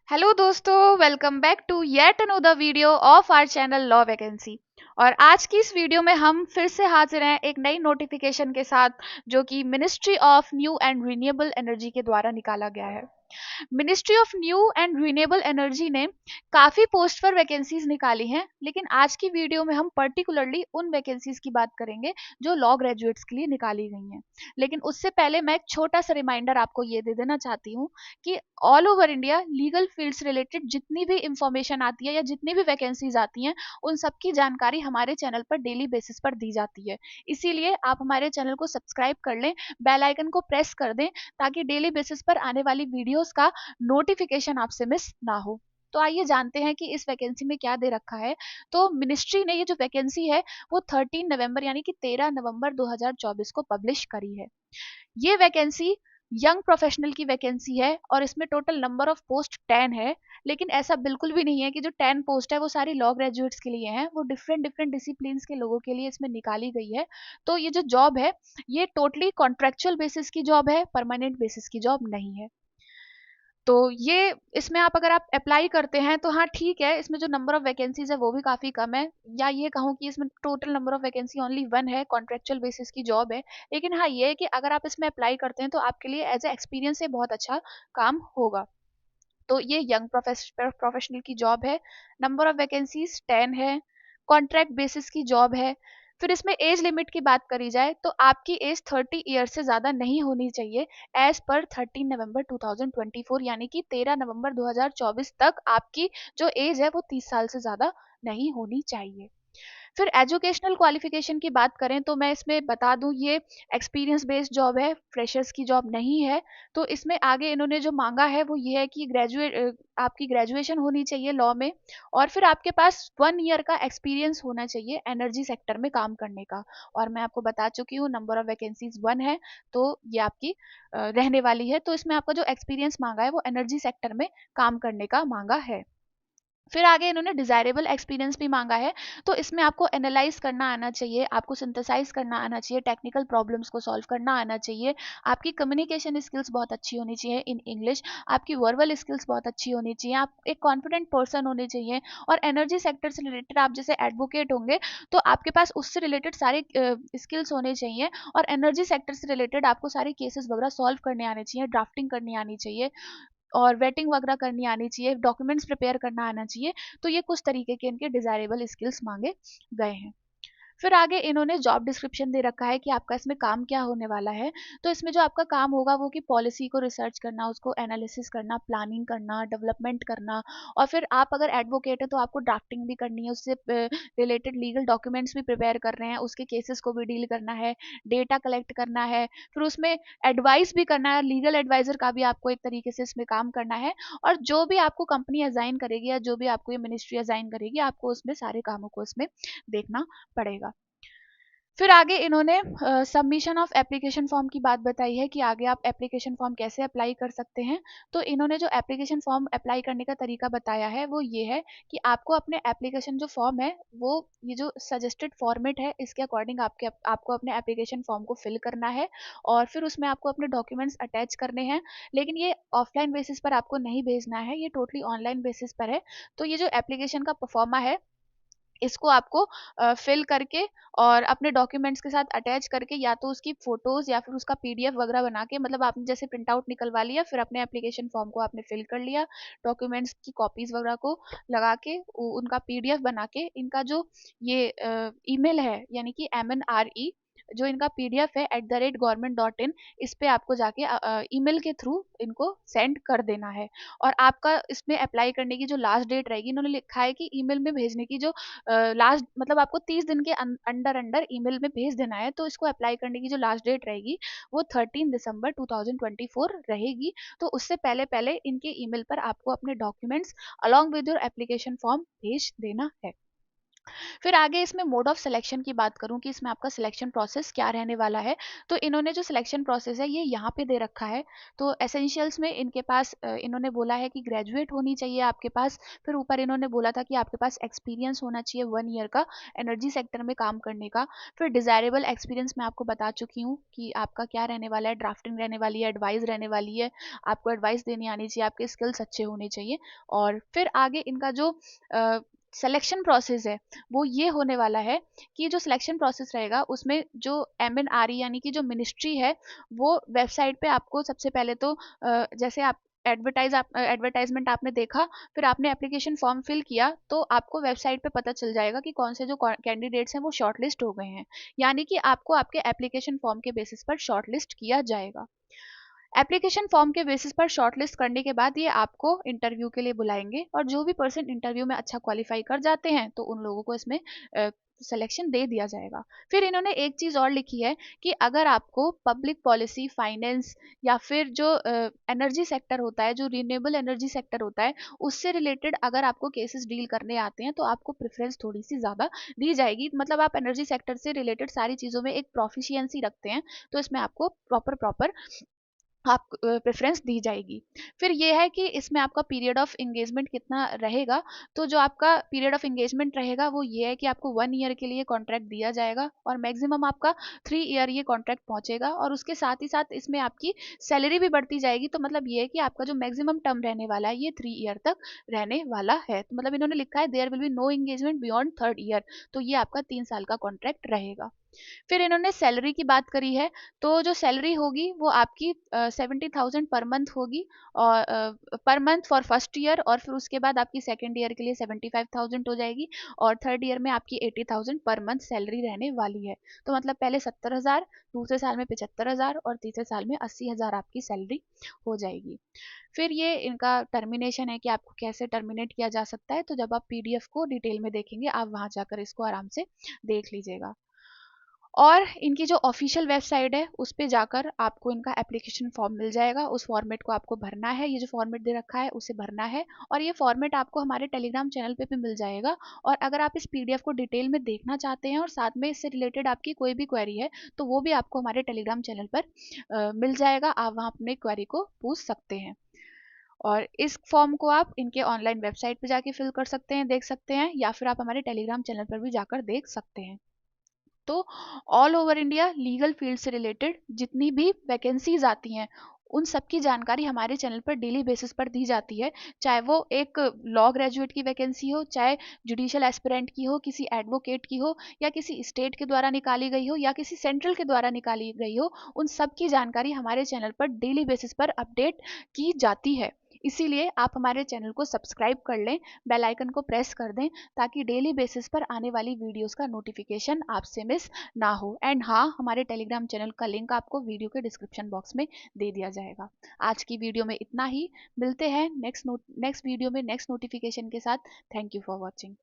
Hello दोस्तों, welcome back to yet another video of our channel law vacancy. और आज की इस वीडियो में हम फिर से हाजिर हैं एक नई नोटिफिकेशन के साथ, जो कि ministry of new and renewable energy के द्वारा निकाला गया है। Ministry of new and renewable energy ने काफी पोस्ट पर वैकेंसीज निकाली हैं, लेकिन आज की वीडियो में हम पर्टिकुलरली उन वैकेंसीज की बात करेंगे जो लॉ ग्रेजुएट्स के लिए निकाली गई हैं। लेकिन उससे पहले मैं एक छोटा सा रिमाइंडर आपको ये दे देना चाहती हूँ कि all over India legal field से रिलेटेड जितनी भी इंफॉर्मेशन आती है या जितनी भी वैकेंसीज आती हैं, उन सबकी जानकारी हमारे चैनल पर डेली बेसिस पर दी जाती है। इसीलिए आप हमारे चैनल को सब्सक्राइब कर लें, बेल आइकन को प्रेस कर दें, ताकि डेली बेसिस पर आने वाली वीडियोस का नोटिफिकेशन आपसे मिस ना हो। तो आइए जानते हैं कि इस वैकेंसी में क्या दे रखा है। तो मिनिस्ट्री ने ये जो वैकेंसी है वो 13 नवंबर यानी कि 13 नवंबर 2024 को पब्लिश करी है। ये वैकेंसी यंग प्रोफेशनल की वैकेंसी है और इसमें टोटल नंबर ऑफ पोस्ट 10 है। लेकिन ऐसा बिल्कुल भी नहीं है कि जो 10 पोस्ट है वो सारी लॉ ग्रेजुएट्स के लिए हैं, वो डिफरेंट डिफरेंट डिसिप्लिन के लोगों के लिए इसमें निकाली गई है। तो ये जो जॉब है ये टोटली कॉन्ट्रेक्चुअल बेसिस की जॉब है, परमानेंट बेसिस की जॉब नहीं है। तो ये इसमें अगर आप अप्लाई करते हैं तो हाँ ठीक है, इसमें जो नंबर ऑफ वैकेंसीज है वो भी काफ़ी कम है, या ये कहूँ कि इसमें total number of vacancy only 1 है, कॉन्ट्रेक्चुअल बेसिस की जॉब है। लेकिन हाँ ये है कि अगर आप इसमें अप्लाई करते हैं तो आपके लिए एज ए एक्सपीरियंस से बहुत अच्छा काम होगा। तो ये यंग प्रोफेशनल की जॉब है, नंबर ऑफ वैकेंसीज 10 है, कॉन्ट्रैक्ट बेसिस की जॉब है। फिर इसमें एज लिमिट की बात करी जाए तो आपकी एज 30 ईयर से ज़्यादा नहीं होनी चाहिए। एज पर 13 नवंबर 2024 यानी कि 13 नवंबर 2024 तक आपकी जो एज है वो 30 साल से ज़्यादा नहीं होनी चाहिए। फिर एजुकेशनल क्वालिफिकेशन की बात करें तो मैं इसमें बता दूं, ये एक्सपीरियंस बेस्ड जॉब है, फ्रेशर्स की जॉब नहीं है। तो इसमें आगे इन्होंने जो मांगा है वो ये है कि आपकी ग्रेजुएशन होनी चाहिए लॉ में, और फिर आपके पास 1 ईयर का एक्सपीरियंस होना चाहिए एनर्जी सेक्टर में काम करने का। और मैं आपको बता चुकी हूँ नंबर ऑफ वैकेंसीज 1 है, तो ये आपकी रहने वाली है। तो इसमें आपका जो एक्सपीरियंस मांगा है वो एनर्जी सेक्टर में काम करने का मांगा है। फिर आगे इन्होंने डिजायरेबल एक्सपीरियंस भी मांगा है। तो इसमें आपको एनालाइज करना आना चाहिए, आपको सिंथेसाइज करना आना चाहिए, टेक्निकल प्रॉब्लम्स को सॉल्व करना आना चाहिए, आपकी कम्युनिकेशन स्किल्स बहुत अच्छी होनी चाहिए इन इंग्लिश, आपकी वर्बल स्किल्स बहुत अच्छी होनी चाहिए, आप एक कॉन्फिडेंट पर्सन होने चाहिए। और एनर्जी सेक्टर से रिलेटेड आप जैसे एडवोकेट होंगे तो आपके पास उससे रिलेटेड सारे स्किल्स होने चाहिए। और एनर्जी सेक्टर से रिलेटेड आपको सारे केसेस वगैरह सॉल्व करने आने चाहिए, ड्राफ्टिंग करनी आनी चाहिए, और वेटिंग वगैरह करनी आनी चाहिए, डॉक्यूमेंट्स प्रिपेयर करना आना चाहिए। तो ये कुछ तरीके के इनके डिजायरेबल स्किल्स मांगे गए हैं। फिर आगे इन्होंने जॉब डिस्क्रिप्शन दे रखा है कि आपका इसमें काम क्या होने वाला है। तो इसमें जो आपका काम होगा वो कि पॉलिसी को रिसर्च करना, उसको एनालिसिस करना, प्लानिंग करना, डेवलपमेंट करना। और फिर आप अगर एडवोकेट है तो आपको ड्राफ्टिंग भी करनी है, उससे रिलेटेड लीगल डॉक्यूमेंट्स भी प्रिपेयर कर रहे हैं, उसके केसेस को भी डील करना है, डेटा कलेक्ट करना है, फिर उसमें एडवाइस भी करना है, लीगल एडवाइजर का भी आपको एक तरीके से इसमें काम करना है। और जो भी आपको कंपनी असाइन करेगी या जो भी आपको ये मिनिस्ट्री असाइन करेगी, आपको उसमें सारे कामों को इसमें देखना पड़ेगा। फिर आगे इन्होंने सबमिशन ऑफ एप्लीकेशन फॉर्म की बात बताई है कि आगे आप एप्लीकेशन फॉर्म कैसे अप्लाई कर सकते हैं। तो इन्होंने जो एप्लीकेशन फॉर्म अप्लाई करने का तरीका बताया है वो ये है कि आपको अपने एप्लीकेशन जो फॉर्म है वो, ये जो सजेस्टेड फॉर्मेट है इसके अकॉर्डिंग आपको अपने एप्लीकेशन फॉर्म को फिल करना है। और फिर उसमें आपको अपने डॉक्यूमेंट्स अटैच करने हैं। लेकिन ये ऑफलाइन बेसिस पर आपको नहीं भेजना है, ये टोटली ऑनलाइन बेसिस पर है। तो ये जो एप्लीकेशन का परफॉर्मा है इसको आपको फिल करके और अपने डॉक्यूमेंट्स के साथ अटैच करके, या तो उसकी फोटोज या फिर उसका पीडीएफ वगैरह बना के, मतलब आपने जैसे प्रिंट आउट निकलवा लिया, फिर अपने एप्लीकेशन फॉर्म को आपने फिल कर लिया, डॉक्यूमेंट्स की कॉपीज वगैरह को लगा के उनका पीडीएफ बना के, इनका जो ये ईमेल है यानी कि MNRE, जो इनका पीडीएफ है @government.in, इस पे आपको जाके ईमेल के थ्रू इनको सेंड कर देना है। और आपका इसमें अप्लाई करने की जो लास्ट डेट रहेगी, इन्होंने लिखा है कि ईमेल में भेजने की जो लास्ट, मतलब आपको 30 दिन के अंडर अंडर ईमेल में भेज देना है। तो इसको अप्लाई करने की जो लास्ट डेट रहेगी वो 13 दिसंबर 2024 रहेगी। तो उससे पहले पहले इनके ईमेल पर आपको अपने documents along with your application form भेज देना है। फिर आगे इसमें मोड ऑफ सिलेक्शन की बात करूं कि इसमें आपका सिलेक्शन प्रोसेस क्या रहने वाला है, तो इन्होंने जो सिलेक्शन प्रोसेस है ये यहाँ पे दे रखा है। तो एसेंशियल्स में इनके पास इन्होंने बोला है कि ग्रेजुएट होनी चाहिए आपके पास। फिर ऊपर इन्होंने बोला था कि आपके पास एक्सपीरियंस होना चाहिए 1 ईयर का एनर्जी सेक्टर में काम करने का। फिर डिजायरेबल एक्सपीरियंस मैं आपको बता चुकी हूँ कि आपका क्या रहने वाला है, ड्राफ्टिंग रहने वाली है, एडवाइस रहने वाली है, आपको एडवाइस देनी आनी चाहिए, आपके स्किल्स अच्छे होने चाहिए। और फिर आगे इनका जो सिलेक्शन प्रोसेस है वो ये होने वाला है कि जो सिलेक्शन प्रोसेस रहेगा उसमें जो MNRE यानी कि जो मिनिस्ट्री है वो वेबसाइट पे आपको सबसे पहले तो जैसे आप एडवर्टाइजमेंट आपने देखा, फिर आपने एप्लीकेशन फॉर्म फिल किया, तो आपको वेबसाइट पे पता चल जाएगा कि कौन से जो कैंडिडेट्स हैं वो शॉर्टलिस्ट हो गए हैं। यानी कि आपको आपके एप्लीकेशन फॉर्म के बेसिस पर शॉर्टलिस्ट किया जाएगा। एप्लीकेशन फॉर्म के बेसिस पर शॉर्टलिस्ट करने के बाद ये आपको इंटरव्यू के लिए बुलाएंगे, और जो भी पर्सन इंटरव्यू में अच्छा क्वालिफाई कर जाते हैं तो उन लोगों को इसमें सिलेक्शन दे दिया जाएगा। फिर इन्होंने एक चीज़ और लिखी है कि अगर आपको पब्लिक पॉलिसी, फाइनेंस या फिर जो एनर्जी सेक्टर होता है, जो रिन्यूएबल एनर्जी सेक्टर होता है, उससे रिलेटेड अगर आपको केसेस डील करने आते हैं तो आपको प्रेफरेंस थोड़ी सी ज़्यादा दी जाएगी। मतलब आप एनर्जी सेक्टर से रिलेटेड सारी चीज़ों में एक प्रोफिशिएंसी रखते हैं तो इसमें आपको प्रॉपर प्रॉपर आप प्रेफरेंस दी जाएगी। फिर ये है कि इसमें आपका पीरियड ऑफ एंगेजमेंट कितना रहेगा। तो जो आपका पीरियड ऑफ एंगेजमेंट रहेगा वो ये है कि आपको 1 ईयर के लिए कॉन्ट्रैक्ट दिया जाएगा और मैक्सिमम आपका 3 ईयर ये कॉन्ट्रैक्ट पहुंचेगा, और उसके साथ ही साथ इसमें आपकी सैलरी भी बढ़ती जाएगी। तो मतलब ये है कि आपका जो मैक्सिमम टर्म रहने वाला है ये 3 ईयर तक रहने वाला है। तो मतलब इन्होंने लिखा है there will be no engagement beyond 3rd year. तो ये आपका 3 साल का कॉन्ट्रैक्ट रहेगा। फिर इन्होंने सैलरी की बात करी है, तो जो सैलरी होगी वो आपकी 70,000 पर मंथ होगी, और per month for first year, और फिर उसके बाद आपकी सेकेंड ईयर के लिए 75,000 हो जाएगी, और थर्ड ईयर में आपकी 80,000 पर मंथ सैलरी रहने वाली है। तो मतलब पहले 70,000, दूसरे साल में 75,000, और तीसरे साल में 80,000 आपकी सैलरी हो जाएगी। फिर ये इनका टर्मिनेशन है कि आपको कैसे टर्मिनेट किया जा सकता है, तो जब आप PDF को डिटेल में देखेंगे आप वहां जाकर इसको आराम से देख लीजिएगा। और इनकी जो ऑफिशियल वेबसाइट है उस पे जाकर आपको इनका एप्लीकेशन फॉर्म मिल जाएगा। उस फॉर्मेट को आपको भरना है, ये जो फॉर्मेट दे रखा है उसे भरना है, और ये फॉर्मेट आपको हमारे टेलीग्राम चैनल पे भी मिल जाएगा। और अगर आप इस PDF को डिटेल में देखना चाहते हैं और साथ में इससे रिलेटेड आपकी कोई भी क्वेरी है तो वो भी आपको हमारे टेलीग्राम चैनल पर मिल जाएगा। आप वहाँ अपने क्वेरी को पूछ सकते हैं, और इस फॉर्म को आप इनके ऑनलाइन वेबसाइट पे जाके फिल कर सकते हैं, देख सकते हैं, या फिर आप हमारे टेलीग्राम चैनल पर भी जाकर देख सकते हैं। तो all over India legal field से रिलेटेड जितनी भी वैकेंसीज आती हैं उन सब की जानकारी हमारे चैनल पर डेली बेसिस पर दी जाती है। चाहे वो एक लॉ ग्रेजुएट की वैकेंसी हो, चाहे जुडिशियल एस्पिरेंट की हो, किसी एडवोकेट की हो, या किसी स्टेट के द्वारा निकाली गई हो, या किसी सेंट्रल के द्वारा निकाली गई हो, उन सब की जानकारी हमारे चैनल पर डेली बेसिस पर अपडेट की जाती है। इसीलिए आप हमारे चैनल को सब्सक्राइब कर लें, बेल आइकन को प्रेस कर दें, ताकि डेली बेसिस पर आने वाली वीडियोस का नोटिफिकेशन आपसे मिस ना हो। एंड हाँ, हमारे टेलीग्राम चैनल का लिंक आपको वीडियो के डिस्क्रिप्शन बॉक्स में दे दिया जाएगा। आज की वीडियो में इतना ही। मिलते हैं नेक्स्ट वीडियो में नेक्स्ट नोटिफिकेशन के साथ। Thank you for watching.